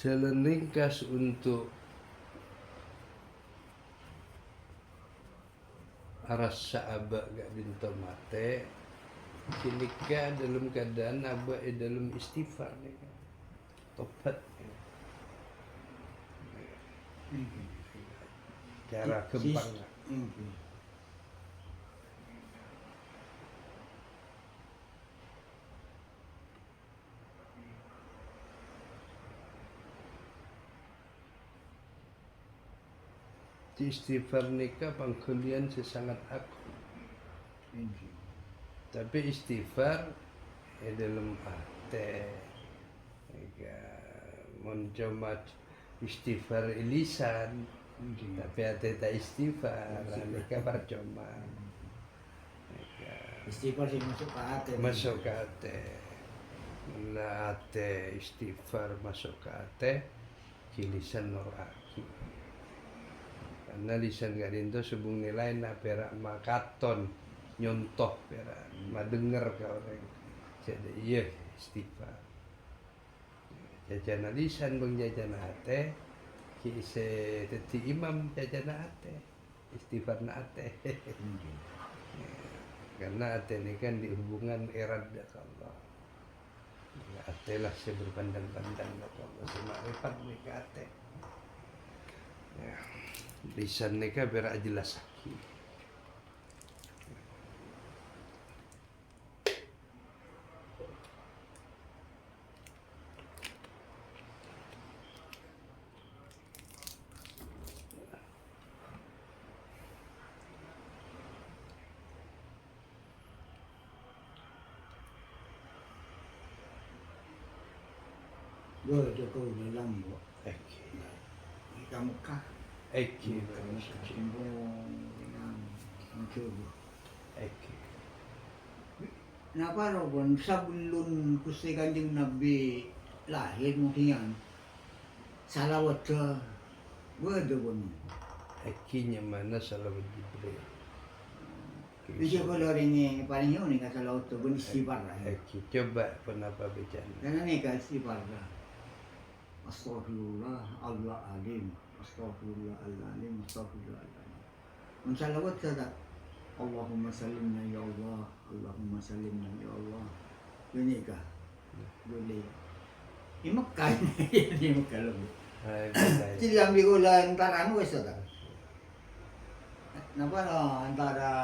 Jalan ringkas untuk aras sahabat gak dinto mate kinika dalam keadaan abah dalam istighfar nih kan. Tobat cara gampang di istighfar nikah pangkulian sesangat aku tapi istighfar dalam hati mencoba istighfar lisan tapi hati tak istighfar nikah percuma istighfar sih masuk ke hati. Masuk ke hati. Nah, hati istighfar masuk ke hati, lisan noraki. Karena lisan gak dinto sebung nilai nak perak makaton nyontoh perak madenger ke orang. Jadi iya istighfar. Jajana lisan bang jajana hati, kise teti imam jajana hati, istighfar na hati. Karena hati ini kan dihubungan erat dengan Allah. Hati lah saya berpandang-pandang dengan Allah. Semarifat mereka hati. Ya. Lisan mereka berak jelas lagi. Gue Jokowi dalam bu. Kamu kah? Eki. Simbong dengan mencoba. Eki. Kenapa Robon sebelum Gusti Kanjeng Nabi lahir mungkin salawat ke Wedebon. Ekinya mana salawat Jibril. Bisa kalau ini paling ini kan salawat ke ben istighfar lah. Eki coba kenapa bicara. Karena ini kan istighfar lah. Astagfirullah Allah alim. Astagfirullah al-alim, astagfirullah al-alim. Mensalawat saja. Allahumma salimna ya Allah, Allahumma salimna ya Allah. Ini kah? Boleh. Ini Mekah ini Mekah loh. Jadi ambil ulah antara anu wes tak. Napa no antara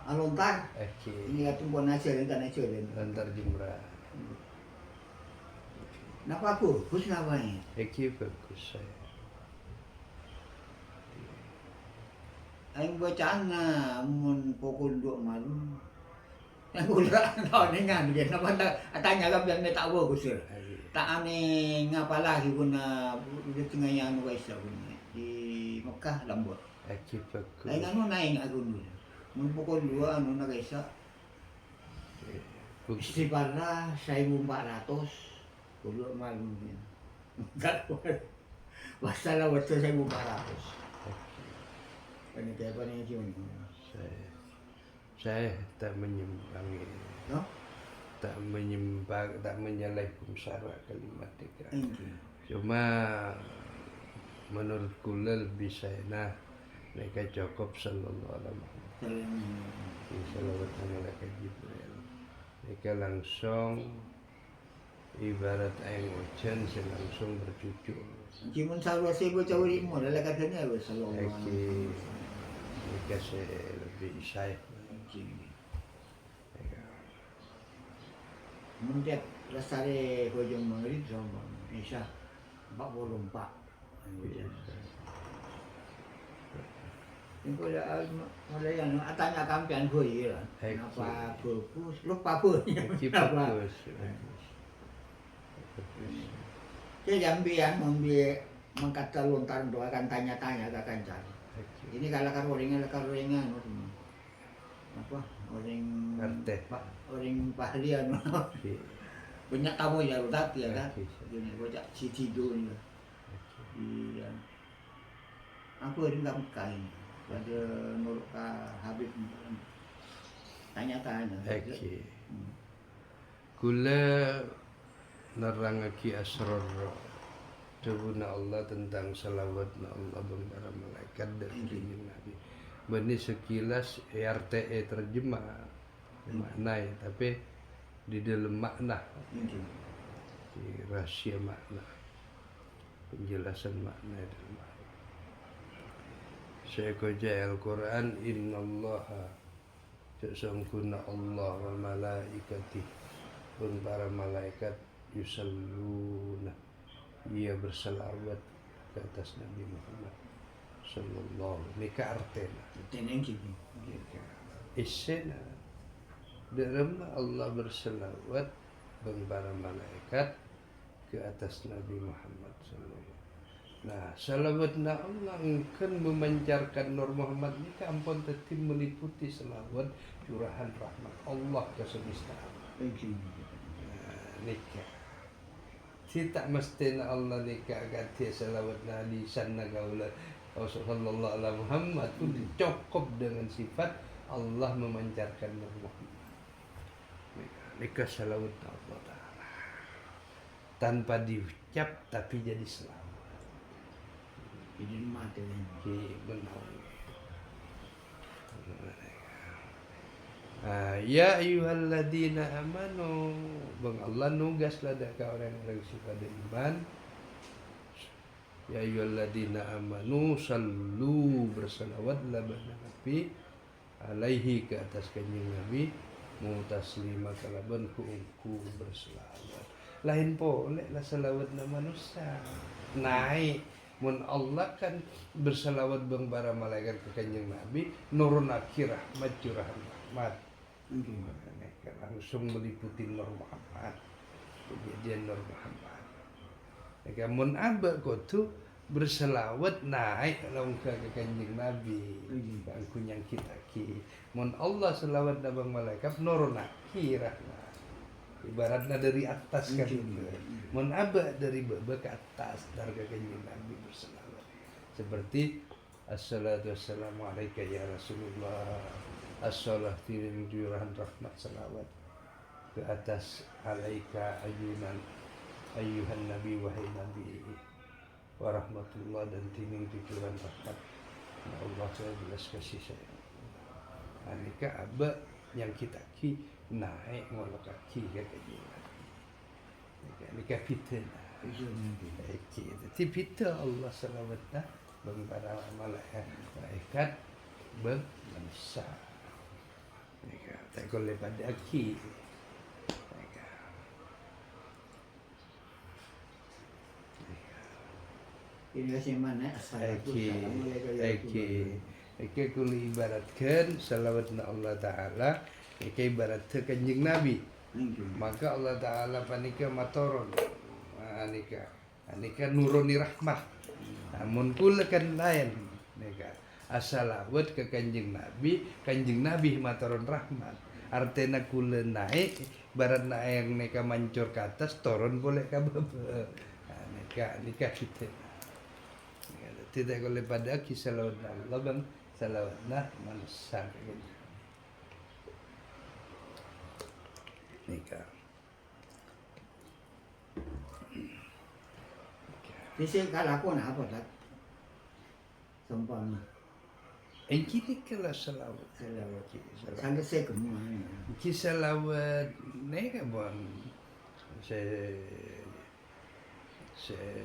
alontar? Ini kan tumbuhan hasil kan hasil. Antar jumrah. Napa aku? Kus napa ni? Eki bagus saya. Aing bacaan na mun pukul 2 malam. Yang ulah tahu dengan dia. Napa tanya kan biar tak tahu Gus. Tak ane ngapa lagi guna di tengah yang anu guys guna di Mekah lambot. Eki bagus. Aing anu naik aku dulu. Mun pukul 2 anu na guys. Istighfar 1400 puluh malam ni. Tak masalah waktu 1400. Ini kayak apa nih Jun? Saya tak menyimpangi, No? tak menyimpang, tak menyalahkan syarat kalimat tiga. Cuma menurut kula lebih saya nah mereka cukup sallallahu alaihi wasallam. Malaikat Jibril. Mereka langsung ibarat air hujan langsung bercucur. Cuma sahaja saya baca urimu, dalam katanya sallallahu alaihi wasallam. Mereka saya lebih saya. Mungkin lasare hujung maghrib sama Isya 44. Ini kalau mulai yang tanya kampian gue ya, kenapa bagus, lupa pun. Bagus. Dia jambian mengkata lontar doakan tanya-tanya ke kancar. Ini kalau karoringan apa orang pahlian banyak tamu ya udah ya kan ini bocah si tidur ini iya aku ini nggak mekain pada nurut Habib tanya-tanya kula nerangaki asrar Sebutna Allah tentang salawatna Allah bang para malaikat dan kanjeng Nabi. Bani sekilas RTE terjemah makna ya, tapi di dalam makna, di rahasia makna, penjelasan makna dalam makna. Saya kerja Al-Quran, innallaha sesungguhnya Allah wa malaikati dan para malaikat yusalluna, ia berselawat ke atas Nabi Muhammad sallallahu alaihi wasallam. Isena dalam Allah berselawat dan para malaikat ke atas Nabi Muhammad sallallahu alaihi wasallam. Nah, salawatna Allah kan memancarkan Nur Muhammad ini ampun tetap meliputi selawat curahan rahmat Allah ke semesta alam. Nikah. Si tak mesti Allah nikah ganti salawatna lisan gaula sallallahu alaihi Muhammad pun cukup dengan sifat Allah memancarkan Nur Muhammad. Nikah salawat Allah Ta'ala tanpa diucap tapi jadi selawat. Jadi mati Benar. Ya ayyuhalladzina amanu, bang Allah nugaslah ke orang-orang pada iman. Ya ayyuhalladzina amanu sallu, bersalawatlah pada Nabi alaihi ke atas kanjeng Nabi mutaslima kalaban ku berselawat. Lain boleh lah salawat manusia naik. Mun Allah kan bersalawat bang para malaikat ke kanjeng Nabi nurun akhir rahmat curahan rahmat. Langsung meliputi Nur Muhammad, kejadian Nur Muhammad. Mun abah tu berselawat naik langsung ke kanjeng Nabi. Aku yang kita ki. Mun Allah selawat bang malaikat nurun akhir rahmat. Ibaratnya dari atas kan, mun abah dari bawah ke atas darga kanjeng Nabi berselawat. Seperti assalatu wassalamu alaika ya Rasulullah, assalatu curahan rahmat salawat ke atas alaika ayyuhan nabi wahai nabi wa rahmatullah dan tining curahan rahmat Allah saya belas kasih sayang. Anika abah yang kita ki naik ngolok kaki ke kanjeng Nabi. Nika fitnah. Jadi fitnah Allah salawatna bang para malaikat bang manusia. Nika tak boleh pada aki. Ini kasih mana Eke kuli ibaratkan salawatna Allah Ta'ala eke ibaratkan kanjeng Nabi. Maka Allah Ta'ala panika matoron anika nuruni rahmah. Namun kula kan lain nika asalawat ke kanjeng Nabi matoron rahmat. Artinya kula naik barat naik yang nika mancur ke atas turun boleh ke bawah. Nika kita tidak boleh pada kisah salawat Allah bang salawatna manusia nikah. Bisa kalau apa tak? Sempurna. Ini kalau salawat. Sampai saya kemana? Kisah salawat nikah bang. Saya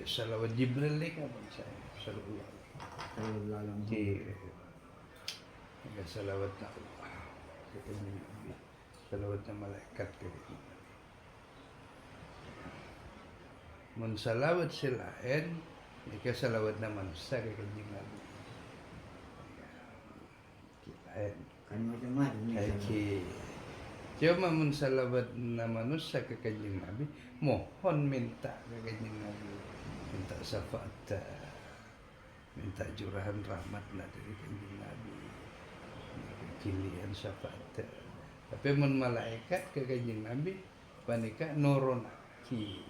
salawat Jibril nikah bang saya. Sallallahu alaihi wasallam. Salawat Allah. Salawat malaikat gitu. Mun salawat selain nika salawat manusia ke kanjeng Nabi. Lain. Kan macam-macam ni. Cuma mun salawat manusia ke kanjeng Nabi, mohon minta ke kanjeng Nabi, minta syafaat, minta curahan rahmatlah dari kanjeng Nabi. Kilian syafaat. Tapi mun malaikat ke kanjeng Nabi panika nurun aki.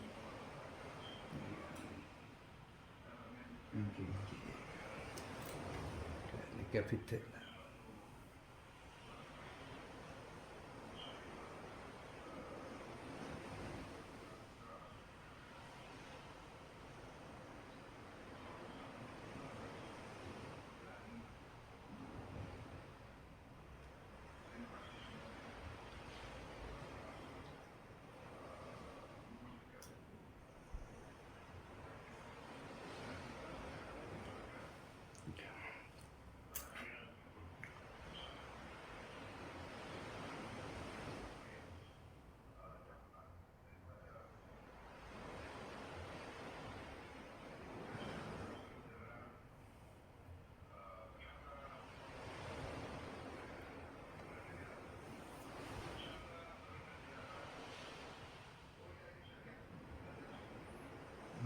Nika fitnah.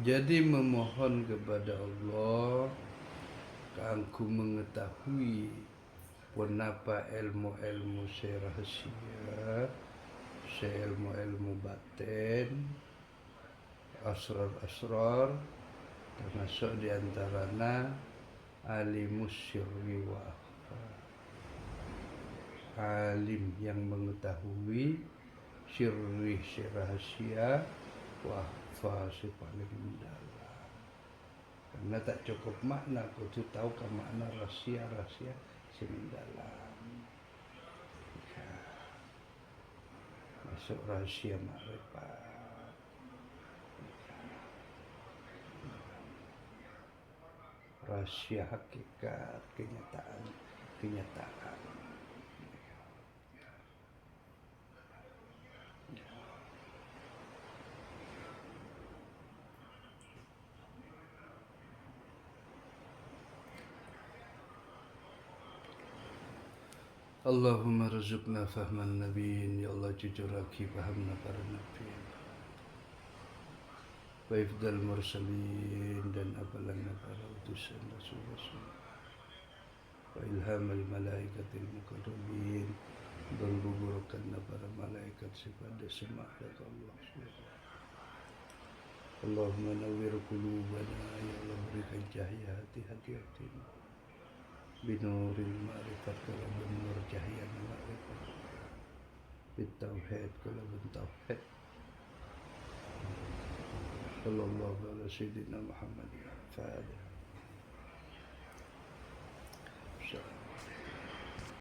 Jadi memohon kepada Allah kangku mengetahui penapa ilmu-ilmu rahasia, ilmu-ilmu batin, asrar-asrar, termasuk diantaranya alimus sirri wa akhfa, alim yang mengetahui sirri rahasia wa akhfa si paling mendalam. Karena tak cukup makna, kudu tahu ke makna rahasia-rahasia si mendalam. Masuk rahasia makrifat, rahasia hakikat, kenyataan. Allahumma rizukna fahman nabiin. Ya Allah jujuraki fahamna para nabi wa ifdal mursalin, dan apalanna para utusan rasul-rasul, wa ilhamal malaikatil mukarrabin, dan gugurkanna para malaikat sifat semak dari Allah SWT. Allahumma nawwir qulubana, ya Allah berikan cahaya hati-hati binuril ma'rifat, kalau benar cahaya ma'rifat, bitauhid kalau tauhid. Sallallahu alaihi sayyidina Muhammad. Fatiha.